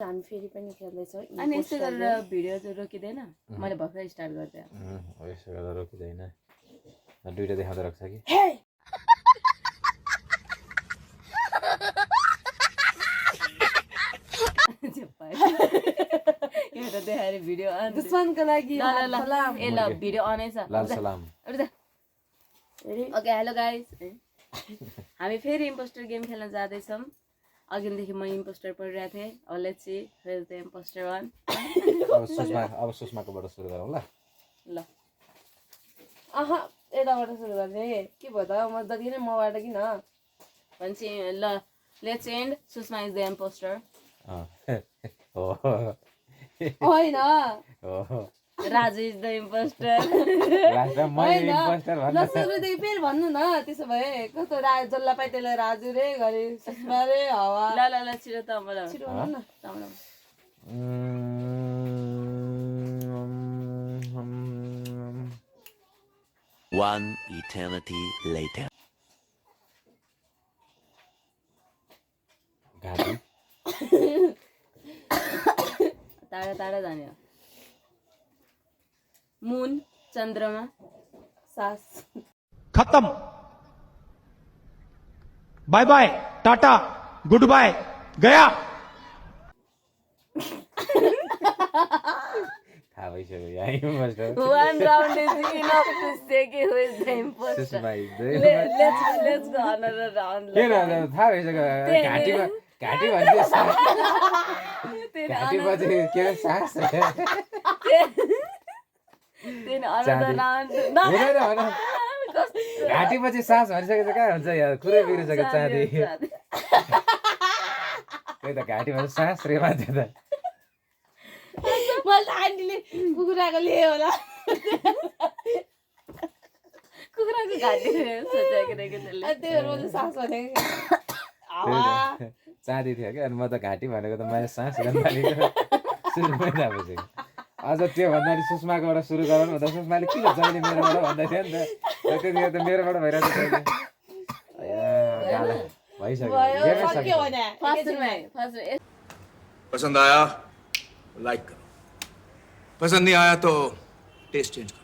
हामी फेरि पनि खेल्दैछौँ अनि यस्तो गरेर भिडियो चाहिँ रोकिँदैन मैले भर्खर स्टार्ट गर्दै हो यसो गर्दा रोकिँदैन दुईटा देखाउँदा राख्छ कि एउटा देखाएर भिडियो अन दुश्मनको लागि ल भिडियो अनै छ लाल सलाम ओके हेलो गाइस हामी फेरि इम्पोस्टर गेम खेल्न जाँदैछौँ अघिदेखि म इम्पोस्टर परिरहेको थिएँ अब let's see who is the impostor वान अब सुषमाकोबाट सुरु गरौँ ल यताबाट सुरु गर्ने के भयो त म जति नै मबाट किन भनेपछि ल let's end Sushma is the impostor होइन राजु इज द इम्पोस्टर ल सुरुदेखि फेरि भन्नु न त्यसो भए कस्तो जसलाई पाइ त्यसलाई राजु रे घरि सुषमा रे हावा ल छिटो त मलाई छिटो भन्नु न One eternity later. टाढा टाढा जाने हो मुन चन्द्रमा सास खत्म bye bye tata good bye गया थाहा भइसक्यो यहाँ impostor one round is enough to say who is the imposter Sushma let's go another round के थाहा भइसक्यो घाँटी भन्छ घाँटी पछि के सास घाँटी पछि सास भनिसकेको कहाँ हुन्छ यहाँ कुरै बिग्रिसक्यो चाँदी त्यही त घाँटी भन्छ सास रे मान्छे त मैले आन्टीले कुखुराको लिए होला कुखुराको घाँटी सोचेको रहेको त्यसले त्यही भएर मैले सास भनेको चाँदी थियो क्या अनि म त घाँटी भनेको त मैले सास भन्दा सुरुमै थाहा भइसक्यो अझ त्यो भन्दाखेरि सुषमाकोबाट सुरु गरौँ भन्दा सुषमाले किन जहिले मेरोबाट भन्दै थियो नि त त्यतिखेर त मेरोबाट भइरहेको थियो भइसक्यो पसंद आया लाइक करो पसंद नहीं आया तो टेस्ट चेंज करो